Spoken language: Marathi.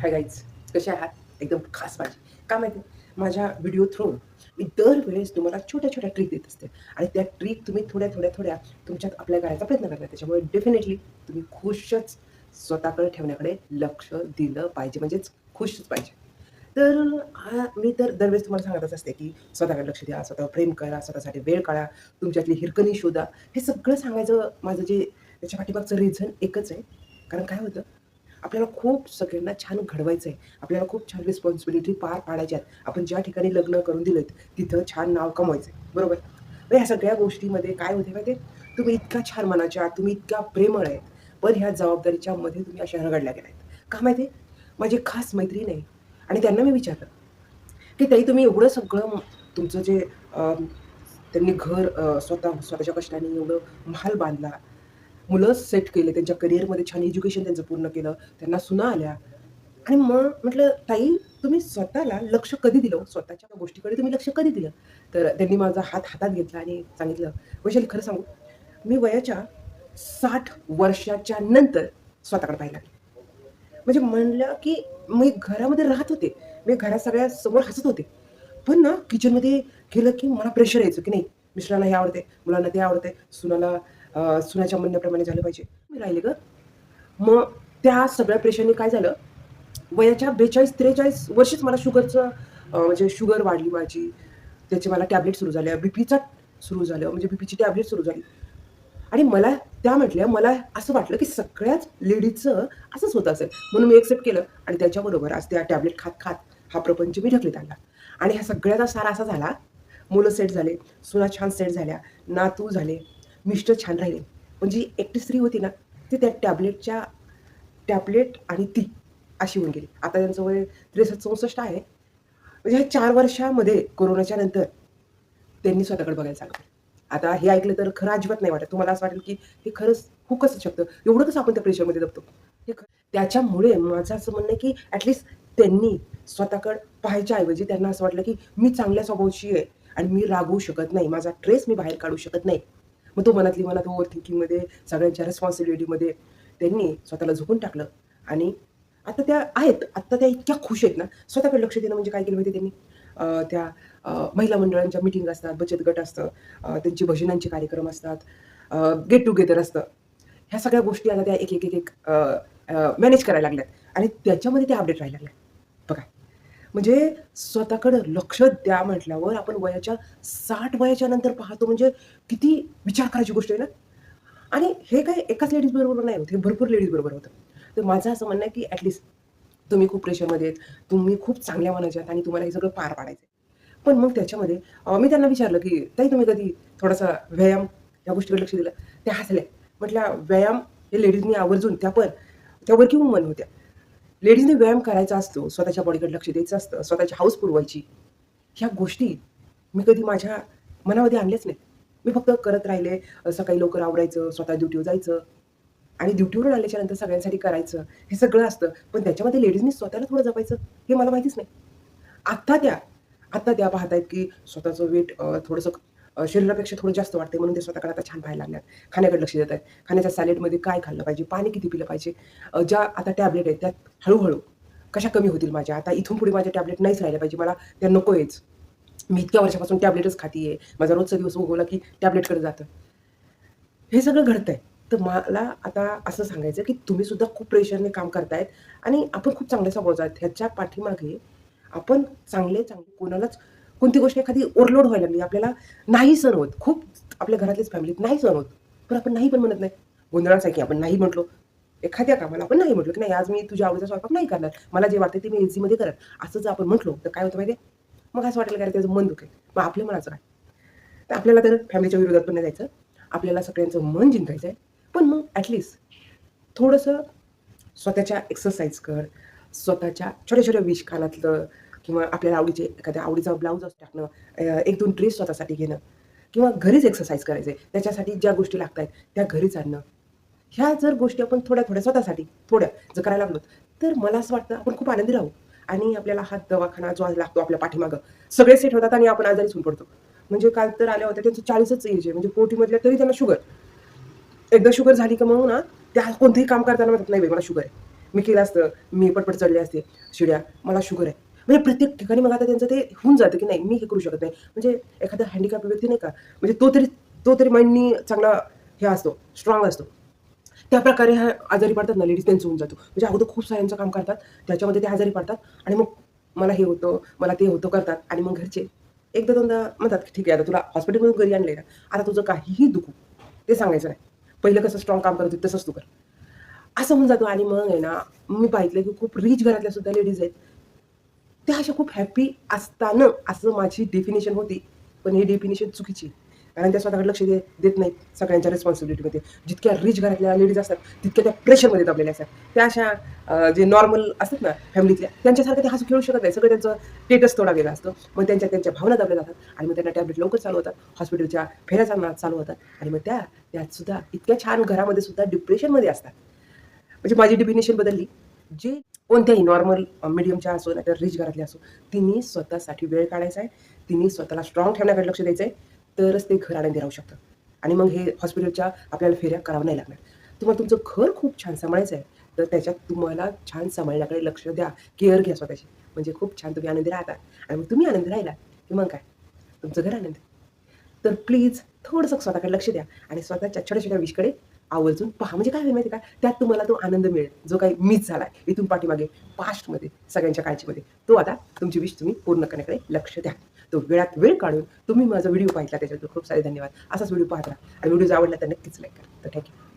हाय गाईज, कसे आहात? एकदम खास माझी का माहिती माझ्या व्हिडिओ थ्रू मी दरवेळेस तुम्हाला छोट्या छोट्या ट्रिक देत असते आणि त्या ट्रिक तुम्ही थोड्या थोड्या थोड्या तुमच्यात अप्लाय करायचा प्रयत्न करता. त्याच्यामुळे डेफिनेटली तुम्ही खुशच स्वतःकडे ठेवण्याकडे लक्ष दिलं पाहिजे, म्हणजेच खुशच पाहिजे. तर मी तर दरवेळेस तुम्हाला सांगतच असते की स्वतःकडे लक्ष द्या, स्वतःवर प्रेम करा, स्वतःसाठी वेळ काढा, तुमच्यातली हिरकणी शोधा. हे सगळं सांगायचं माझं जे त्याच्या पाठीमागचं रिझन एकच आहे. कारण काय होतं, आपल्याला खूप सगळ्यांना छान घडवायचं आहे. आपल्याला खूप छान रिस्पॉन्सिबिलिटी पार पाडायच्या आहेत. आपण ज्या ठिकाणी लग्न करून दिलेत, तिथं छान नाव कमवायचं आहे, बरोबर? तर ह्या सगळ्या गोष्टीमध्ये काय होते माहिती आहे, तुम्ही इतका छान मनाच्या आहात, तुम्ही इतक्या प्रेमळ आहेत, पण ह्या जबाबदारीच्या मध्ये तुम्ही अशा रगडल्या गेल्या आहेत. का माहिती आहे? माझी खास मैत्रीण आहे आणि त्यांना मी विचारलं, की ताई तुम्ही एवढं सगळं तुमचं जे त्यांनी घर स्वतःच्या कष्टाने एवढं महाल बांधला, मुलं सेट केले, त्यांच्या करिअरमध्ये छान एज्युकेशन त्यांचं पूर्ण केलं, त्यांना सुना आल्या आणि मग म्हटलं, "ताई तुम्ही स्वतःला लक्ष कधी दिलं हो? स्वतःच्या गोष्टीकडे तुम्ही लक्ष कधी दिलं?" तर त्यांनी माझा हात हातात घेतला आणि सांगितलं, "वैशाली खरं सांगू, मी वयाच्या 60 वर्षाच्या नंतर स्वतःकडे पाहायला लागले." म्हणजे म्हणलं, की मी घरामध्ये राहत होते. मी घरात सगळ्यासमोर हसत होते. पण ना किचनमध्ये गेलं, की मला प्रेशर यायचं, की नाही मिस्टरांना हे आवडते, मुलांना ते आवडते, सुनाच्या म्हणण्याप्रमाणे झालं पाहिजे. मी राहिले गं. मग त्या सगळ्या प्रेशरने काय झालं, वयाच्या 42-43 वर्षीच मला शुगरचं म्हणजे शुगर वाढली माझी. त्याचे मला टॅबलेट सुरू झाल्या, बीपीचा सुरू झालं, म्हणजे बीपीची टॅबलेट सुरू झाली. आणि मला त्या म्हटल्या, मला असं वाटलं, की सगळ्याच लेडीजचं असंच होत असेल. म्हणून मी एक्सेप्ट केलं आणि त्याच्याबरोबर आज त्या टॅबलेट खात-खात हा प्रपंच मी ढकलीत आणला. आणि ह्या सगळ्याचा सार असा झाला, मुलं सेट झाले, सुना छान सेट झाल्या, नातू झाले, मिस्टर छान राहिले. पण जी एकटी स्त्री होती ना, ती त्या टॅबलेट आणि ती अशी होऊन गेली. आता त्यांचं वय 63-64 आहे. म्हणजे ह्या 4 वर्षामध्ये कोरोनाच्या नंतर त्यांनी स्वतःकडे बघायला चालू केलं. आता हे ऐकलं तर खरं अजिबात नाही वाटत. तुम्हाला असं वाटेल, की हे खरंच होऊ कसं शकतं? एवढं कसं आपण त्या प्रेशरमध्ये दबतो? हे त्याच्यामुळे माझं असं म्हणणं आहे, की त्यांनी स्वतःकडे पाहायच्या ऐवजी त्यांना असं वाटलं, की मी चांगल्या स्वभावाची आहे आणि मी रागवू शकत नाही. माझा ट्रेस मी बाहेर काढू शकत नाही. मग तो मनातली मनात ओव्हर थिंकिंगमध्ये, सगळ्यांच्या रिस्पॉन्सिबिलिटीमध्ये त्यांनी स्वतःला झोकून टाकलं आणि आता त्या आहेत. आता त्या इतक्या खुश आहेत ना, स्वतःकडे लक्ष देणं म्हणजे काय केलं माहिती त्यांनी? त्या महिला मंडळांच्या मीटिंग असतात, बचत गट असतं, त्यांचे भजनांचे कार्यक्रम असतात, गेट टुगेदर असतं. ह्या सगळ्या गोष्टी आता त्या एक मॅनेज करायला लागल्यात आणि त्याच्यामध्ये त्या अपडेट राहायला लागल्या. बघा, म्हणजे स्वतःकडं लक्ष द्या म्हटल्यावर आपण वयाच्या 60 वयाच्या नंतर पाहतो म्हणजे किती विचार करायची गोष्ट आहे ना. आणि हे काही एकाच लेडीज बरोबर नाही होत, हे भरपूर लेडीज बरोबर होतं. तर माझं असं म्हणणं आहे, की तुम्ही खूप प्रेशरमध्ये आहेत, तुम्ही खूप चांगल्या मनाच्या आहात आणि तुम्हाला हे सगळं पार पाडायचं आहे. पण मग त्याच्यामध्ये मी त्यांना विचारलं, की "ताई तुम्ही कधी थोडासा व्यायाम या गोष्टीकडे लक्ष दिलं?" त्या हसल्या. म्हटलं, "व्यायाम हे लेडीजनी आवर्जून त्या वर्किंग वुमन होत्या. लेडीजने व्यायाम करायचा असतो, स्वतःच्या बॉडीकडे लक्ष द्यायचं असतं, स्वतःची हौस पुरवायची. ह्या गोष्टी मी कधी माझ्या मनामध्ये आणल्याच नाहीत. मी फक्त करत राहिले. सकाळी लवकर आवरायचं, स्वतः ड्युटीवर जायचं आणि ड्युटीवरून आल्याच्यानंतर सगळ्यांसाठी करायचं. हे सगळं असतं. पण त्याच्यामध्ये लेडीजनी स्वतःला थोडं जपायचं, हे मला माहितीच नाही. आत्ता त्या आत्ता त्या पाहतायत, की स्वतःचं वेट थोडंसं शरीरापेक्षा थोडं जास्त वाटतंय म्हणून ते स्वतःकडे आता छान पाहायला लागल्यात. खाण्याकडे लक्ष देत आहेत. खाण्याच्या सॅलडमध्ये काय खाल्लं पाहिजे, पाणी किती पिलं पाहिजे. ज्या आता टॅबलेट आहेत, त्यात हळू कशा कमी होतील माझ्या. आता इथून पुढे माझ्या टॅबलेट नाहीच राहिल्या पाहिजे. मला त्या नको आहेच. मी इतक्या वर्षापासून टॅबलेटच खातीये. माझा रोजचा दिवस उगवला, की टॅबलेटकडे जातं. हे सगळं घडतंय. तर मला आता असं सांगायचं, की तुम्ही सुद्धा खूप प्रेशरने काम करतायत आणि आपण खूप चांगल्या स्वभावाचे आहोत. ह्याच्या पाठीमागे आपण चांगले कोणालाच कोणती गोष्ट एखादी ओव्हरलोड व्हायला लागली, आपल्याला नाही सहन होत. खूप आपल्या घरातल्याच फॅमिलीत नाही सहन होत. पण आपण नाही पण म्हणत नाही. गोंधळाच आहे, की आपण नाही म्हटलो. एखाद्या कामाला आपण नाही म्हटलो, की "नाही आज मी तुझ्या आवडीचा स्वयंपाक नाही करणार. मला जे वाटतं ते मी एसीमध्ये करेन." असं जर आपण म्हटलो, तर काय होतं माहिती आहे? मग असं वाटेल, की अरे त्याचं मन दुखेल. मग आपल्या मनाचं काय? तर आपल्याला तर फॅमिलीच्या विरोधात पण नाही जायचं. आपल्याला सगळ्यांचं मन जिंकायचं आहे. पण मग थोडंसं स्वतःच्या एक्सरसाइज कर. स्वतःच्या छोट्या-छोट्या विश कानातलं किंवा आपल्याला एखाद्या आवडीचा ब्लाउज टाकणं, 1-2 ड्रेस स्वतःसाठी घेणं किंवा घरीच एक्सरसाइज करायचं आहे. त्याच्यासाठी ज्या गोष्टी लागतायत त्या घरीच आणणं. ह्या जर गोष्टी आपण थोड्या-थोड्या स्वतःसाठी जर करायला लागलो, तर मला असं वाटतं आपण खूप आनंदी राहू आणि आपल्याला हा दवाखाना जो आज लागतो आपल्या पाठीमागं, सगळे सेट होतात आणि आपण आजारीच होऊन पडतो. म्हणजे काल तर आल्या होत्या त्यांचं 40च एज आहे. म्हणजे 40मधल्या तरी त्यांना शुगर. एकदा शुगर झाली का मग ना, त्या कोणतंही काम करताना म्हणतात, "नाही बाई मला शुगर आहे." मी केलं असतं, मी पटपट चढले असते शिड्या, मला शुगर आहे. म्हणजे प्रत्येक ठिकाणी मग आता त्यांचं ते होऊन जातं, की नाही मी हे करू शकत नाही. म्हणजे एखादा हँडिकॅप व्यक्ती नाही का, म्हणजे तो तरी माइंडनी चांगला हे असतो, स्ट्रॉंग असतो. त्याप्रकारे ह्या आजारी पडतात ना लेडीज, त्यांचं होऊन जातो. म्हणजे अगोदर खूप साऱ्यांचं काम करतात, त्याच्यामध्ये ते आजारी पडतात आणि मग मला हे होतं, मला ते होतं करतात आणि मग घरचे एकदा दोनदा म्हणतात, की ठीक आहे आता तुला हॉस्पिटलमधून घरी आणलंय ना, आता तुझं काहीही दुखू ते सांगायचं नाही. पहिलं कसं स्ट्रॉंग काम करत होती तसंच तू कर. असं होऊन जातो आणि मग आहे ना, मी पाहितलं की खूप रिच घरातल्या सुद्धा लेडीज आहेत. त्या अशा खूप हॅपी असताना असं माझी डेफिनेशन होती. पण ही डेफिनेशन चुकीची आहे. कारण त्या स्वतःकडे लक्ष देत नाहीत सगळ्यांच्या रिस्पॉन्सिबिलिटीमध्ये. जितक्या रिच घरातल्या लेडीज असतात, तितक्या त्या प्रेशरमध्ये दबलेल्या असतात. त्या अशा जे नॉर्मल असतात ना फॅमिलीतल्या, त्यांच्यासारखं ते हसू खेळू शकत नाही. सगळं त्यांचं स्टेटस थोडा वेगळा असतो. मग त्यांच्या भावना दबल्या जातात आणि मग त्यांना टॅबलेट लवकर चालू होतात. हॉस्पिटलच्या फेऱ्या चालू होतात आणि मग त्यात सुद्धा इतक्या छान घरामध्ये सुद्धा डिप्रेशनमध्ये असतात. म्हणजे माझी डेफिनेशन बदलली. जे कोणत्याही नॉर्मल मीडियमच्या असो नाही तर रिच घरातले असो, तिने स्वतःसाठी वेळ काढायचा आहे, तिने स्वतःला स्ट्रॉंग ठेवण्याकडे लक्ष द्यायचं आहे, तरच ते घर आनंदी राहू शकतं. आणि मग हे हॉस्पिटलच्या आपल्याला फेऱ्या करावं नाही लागणार. तुम्हाला तुमचं घर खूप छान सांभाळायचं आहे, तर त्याच्यात तुम्हाला छान सांभाळण्याकडे लक्ष द्या, केअर घ्या स्वतःची. म्हणजे खूप छान तुम्ही आनंदी राहता आणि मग तुम्ही आनंदी राहिला, की मग काय तुमचं घर आनंदी. तर प्लीज थोडंसं स्वतःकडे लक्ष द्या आणि स्वतःच्या छोट्या-छोट्या विशकडे आवर्जून पहा. म्हणजे काय होईल माहिती आहे का? त्यात तुम्हाला तो आनंद मिळेल, जो काही मिस झालाय इथून पाठीमागे पास्टमध्ये सगळ्यांच्या काळजीमध्ये. तो आता तुमची विश तुम्ही पूर्ण करण्याकडे लक्ष द्या. तो वेळात वेळ काढून तुम्ही माझा व्हिडिओ पाहिला त्याच्याबद्दल खूप सारे धन्यवाद. असाच व्हिडिओ पाहत राहा आणि व्हिडिओ जर आवडला तर नक्कीच लाईक करा. तर थँक यू.